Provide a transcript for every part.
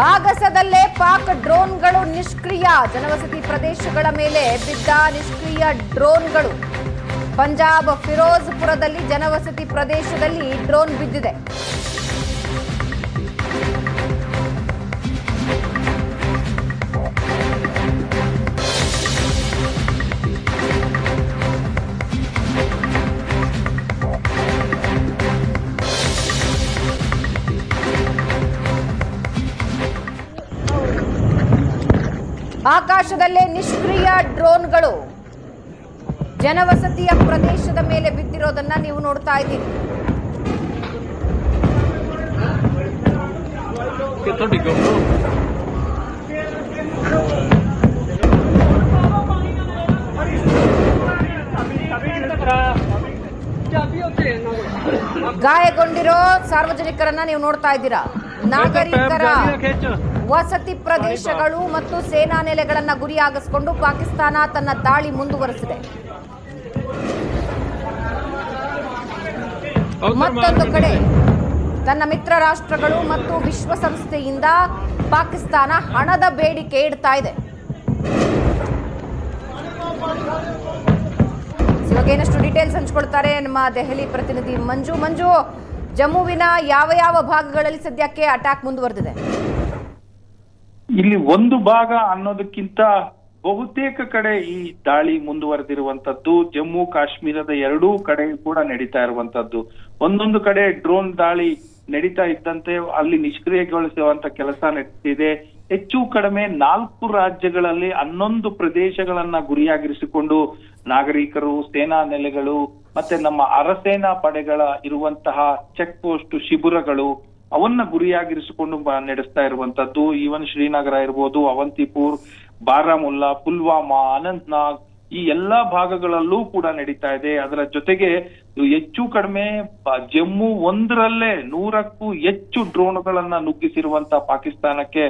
ಆಗಸದಲ್ಲೇ ಪಾಕ್ ಡ್ರೋನ್ಗಳು ನಿಷ್ಕ್ರಿಯ. ಜನವಸತಿ ಪ್ರದೇಶಗಳ ಮೇಲೆ ಬಿದ್ದ ನಿಷ್ಕ್ರಿಯ ಡ್ರೋನ್ಗಳು. ಪಂಜಾಬ್ ಫಿರೋಜ್ಪುರದಲ್ಲಿ ಜನವಸತಿ ಪ್ರದೇಶದಲ್ಲಿ ಡ್ರೋನ್ ಬಿದ್ದಿದೆ. ಆಕಾಶದಲ್ಲೇ ನಿಷ್ಕ್ರಿಯ ಡ್ರೋನ್ಗಳು ಜನವಸತಿಯ ಪ್ರದೇಶದ ಮೇಲೆ ಬಿದ್ದಿರೋದನ್ನ ನೀವು ನೋಡ್ತಾ ಇದ್ದೀರಿ. ಗಾಯಗೊಂಡಿರೋ ಸಾರ್ವಜನಿಕರನ್ನ ನೀವು ನೋಡ್ತಾ ಇದ್ದೀರಾ. ನಾಗರಿಕರ ವಸತಿ ಪ್ರದೇಶಗಳು ಮತ್ತು ಸೇನಾ ನೆಲೆಗಳನ್ನ ಗುರಿಯಾಗಿಸಿಕೊಂಡು ಪಾಕಿಸ್ತಾನ ತನ್ನ ದಾಳಿ ಮುಂದುವರೆಸಿದೆ. ಮತ್ತೊಂದು ಕಡೆ ತನ್ನ ಮಿತ್ರ ರಾಷ್ಟ್ರಗಳು ಮತ್ತು ವಿಶ್ವಸಂಸ್ಥೆಯಿಂದ ಪಾಕಿಸ್ತಾನ ಹಣದ ಬೇಡಿಕೆ ಇಡ್ತಾ ಇದೆ. ಇವಾಗ ಏನಷ್ಟು ಡೀಟೇಲ್ಸ್ ಹಂಚಿಕೊಳ್ತಾರೆ ನಮ್ಮ ದೆಹಲಿ ಪ್ರತಿನಿಧಿ ಮಂಜು. ಜಮ್ಮುವಿನ ಯಾವ ಯಾವ ಭಾಗಗಳಲ್ಲಿ ಸದ್ಯಕ್ಕೆ ಅಟ್ಯಾಕ್ ಮುಂದುವರೆದಿದೆ? ಇಲ್ಲಿ ಒಂದು ಭಾಗ ಅನ್ನೋದಕ್ಕಿಂತ ಬಹುತೇಕ ಕಡೆ ಈ ದಾಳಿ ಮುಂದುವರೆದಿರುವಂತದ್ದು. ಜಮ್ಮು ಕಾಶ್ಮೀರದ ಎರಡೂ ಕಡೆ ಕೂಡ ನಡೀತಾ ಇರುವಂತದ್ದು. ಒಂದೊಂದು ಕಡೆ ಡ್ರೋನ್ ದಾಳಿ ನಡೀತಾ ಇದ್ದಂತೆ ಅಲ್ಲಿ ನಿಷ್ಕ್ರಿಯಗೊಳಿಸುವಂತ ಕೆಲಸ ನಡೆದಿದೆ. ಹೆಚ್ಚು ಕಡಿಮೆ 4 ರಾಜ್ಯಗಳಲ್ಲಿ 11 ಪ್ರದೇಶಗಳನ್ನ ಗುರಿಯಾಗಿರಿಸಿಕೊಂಡು ನಾಗರಿಕರು, ಸೇನಾ ನೆಲೆಗಳು ಮತ್ತೆ ನಮ್ಮ ಅರಸೇನಾ ಪಡೆಗಳ ಇರುವಂತಹ ಚೆಕ್ ಪೋಸ್ಟ್ ಶಿಬಿರಗಳು ಅವನ್ನ ಗುರಿಯಾಗಿರಿಸಿಕೊಂಡು ನಡೆಸ್ತಾ ಇರುವಂತದ್ದು. ಈವನ್ ಶ್ರೀನಗರ ಇರ್ಬೋದು, ಅವಂತಿಪುರ್, ಬಾರಾಮುಲ್ಲಾ, ಪುಲ್ವಾಮಾ, ಅನಂತ್ನಾಗ್ ಈ ಎಲ್ಲಾ ಭಾಗಗಳಲ್ಲೂ ಕೂಡ ನಡೀತಾ ಇದೆ. ಅದರ ಜೊತೆಗೆ ಹೆಚ್ಚು ಕಡಿಮೆ ಜಮ್ಮು 1ರಲ್ಲೇ 100ಕ್ಕೂ ಹೆಚ್ಚು ಡ್ರೋನ್ಗಳನ್ನ ನುಗ್ಗಿಸಿರುವಂತ ಪಾಕಿಸ್ತಾನಕ್ಕೆ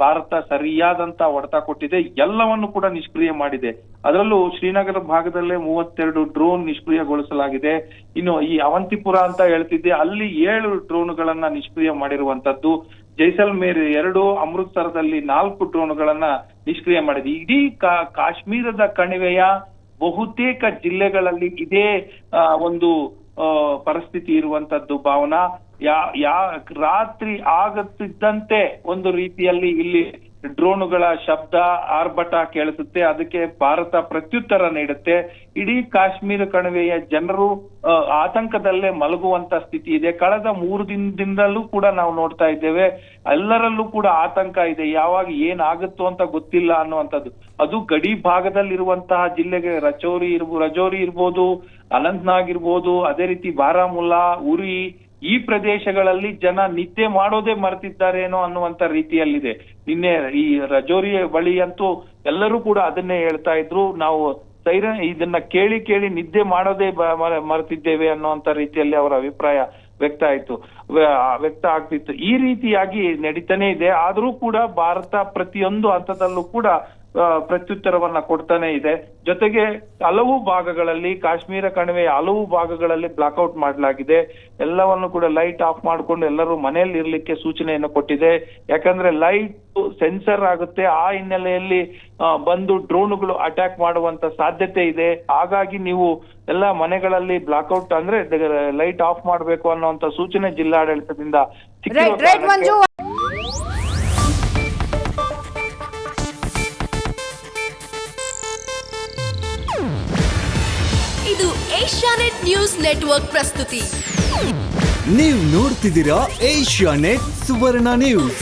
ಭಾರತ ಸರಿಯಾದಂತ ಹೊಡೆತ ಕೊಟ್ಟಿದೆ. ಎಲ್ಲವನ್ನು ಕೂಡ ನಿಷ್ಕ್ರಿಯ ಮಾಡಿದೆ. ಅದರಲ್ಲೂ ಶ್ರೀನಗರ ಭಾಗದಲ್ಲೇ 32 ಡ್ರೋನ್ ನಿಷ್ಕ್ರಿಯಗೊಳಿಸಲಾಗಿದೆ. ಇನ್ನು ಈ ಅವಂತಿಪುರ ಅಂತ ಹೇಳ್ತಿದ್ದೆ, ಅಲ್ಲಿ 7 ಡ್ರೋನ್ಗಳನ್ನ ನಿಷ್ಕ್ರಿಯ ಮಾಡಿರುವಂತದ್ದು. ಜೈಸಲ್ಮೇರ್ 2, ಅಮೃತ್ಸರದಲ್ಲಿ 4 ಡ್ರೋನ್ಗಳನ್ನ ನಿಷ್ಕ್ರಿಯ ಮಾಡಿದೆ. ಇಡೀ ಕಾಶ್ಮೀರದ ಕಣಿವೆಯ ಬಹುತೇಕ ಜಿಲ್ಲೆಗಳಲ್ಲಿ ಇದೇ ಒಂದು ಪರಿಸ್ಥಿತಿ ಇರುವಂತದ್ದು. ಭಾವನಾ ರಾತ್ರಿ ಆಗುತ್ತಿದ್ದಂತೆ ಒಂದು ರೀತಿಯಲ್ಲಿ ಇಲ್ಲಿ ಡ್ರೋನುಗಳ ಶಬ್ದ ಆರ್ಭಟ ಕೇಳಿಸುತ್ತೆ. ಅದಕ್ಕೆ ಭಾರತ ಪ್ರತ್ಯುತ್ತರ ನೀಡುತ್ತೆ. ಇಡೀ ಕಾಶ್ಮೀರ ಕಣಿವೆಯ ಜನರು ಆತಂಕದಲ್ಲೇ ಮಲಗುವಂತ ಸ್ಥಿತಿ ಇದೆ. ಕಳೆದ 3 ದಿನದಿಂದಲೂ ಕೂಡ ನಾವು ನೋಡ್ತಾ ಇದ್ದೇವೆ. ಎಲ್ಲರಲ್ಲೂ ಕೂಡ ಆತಂಕ ಇದೆ. ಯಾವಾಗ ಏನಾಗುತ್ತೋ ಅಂತ ಗೊತ್ತಿಲ್ಲ ಅನ್ನುವಂಥದ್ದು. ಅದು ಗಡಿ ಭಾಗದಲ್ಲಿರುವಂತಹ ಜಿಲ್ಲೆಗೆ ರಜೌರಿ ಇರ್ಬೋದು, ಅನಂತ್ನಾಗ್ ಇರ್ಬೋದು, ಅದೇ ರೀತಿ ಬಾರಾಮುಲ್ಲಾ, ಉರಿ ಈ ಪ್ರದೇಶಗಳಲ್ಲಿ ಜನ ನಿದ್ದೆ ಮಾಡೋದೇ ಮರೆತಿದ್ದಾರೇನೋ ಅನ್ನುವಂತ ರೀತಿಯಲ್ಲಿದೆ. ನಿನ್ನೆ ಈ ರಜೌರಿ ಬಳಿ ಅಂತೂ ಎಲ್ಲರೂ ಕೂಡ ಅದನ್ನೇ ಹೇಳ್ತಾ ಇದ್ರು. ನಾವು ಸೈರನ್ ಇದನ್ನ ಕೇಳಿ ನಿದ್ದೆ ಮಾಡೋದೇ ಮರೆತಿದ್ದೇವೆ ಅನ್ನುವಂತ ರೀತಿಯಲ್ಲಿ ಅವರ ಅಭಿಪ್ರಾಯ ವ್ಯಕ್ತ ಆಗ್ತಿತ್ತು. ಈ ರೀತಿಯಾಗಿ ನಡೀತಾನೆ ಇದೆ. ಆದ್ರೂ ಕೂಡ ಭಾರತ ಪ್ರತಿಯೊಂದು ಹಂತದಲ್ಲೂ ಕೂಡ ಪ್ರತ್ಯುತ್ತರವನ್ನ ಕೊಡ್ತಾನೆ ಇದೆ. ಜೊತೆಗೆ ಹಲವು ಭಾಗಗಳಲ್ಲಿ, ಕಾಶ್ಮೀರ ಕಣಿವೆಯ ಹಲವು ಭಾಗಗಳಲ್ಲಿ ಬ್ಲಾಕ್ಔಟ್ ಮಾಡಲಾಗಿದೆ. ಎಲ್ಲವನ್ನು ಕೂಡ ಲೈಟ್ ಆಫ್ ಮಾಡಿಕೊಂಡು ಎಲ್ಲರೂ ಮನೆಯಲ್ಲಿ ಇರ್ಲಿಕ್ಕೆ ಸೂಚನೆಯನ್ನು ಕೊಟ್ಟಿದೆ. ಯಾಕಂದ್ರೆ ಲೈಟ್ ಸೆನ್ಸರ್ ಆಗುತ್ತೆ. ಆ ಹಿನ್ನೆಲೆಯಲ್ಲಿ ಬಂದು ಡ್ರೋನ್ಗಳು ಅಟ್ಯಾಕ್ ಮಾಡುವಂತ ಸಾಧ್ಯತೆ ಇದೆ. ಹಾಗಾಗಿ ನೀವು ಎಲ್ಲ ಮನೆಗಳಲ್ಲಿ ಬ್ಲಾಕ್ಔಟ್ ಅಂದ್ರೆ ಲೈಟ್ ಆಫ್ ಮಾಡಬೇಕು ಅನ್ನುವಂತ ಸೂಚನೆ ಜಿಲ್ಲಾಡಳಿತದಿಂದ ಇದು ಏಷ್ಯಾನೆಟ್ ನ್ಯೂಸ್ ನೆಟ್ವರ್ಕ್ ಪ್ರಸ್ತುತಿ. ನೀವು ನೋಡ್ತಿದ್ದೀರಾ ಏಷ್ಯಾನೆಟ್ ಸುವರ್ಣ ನ್ಯೂಸ್.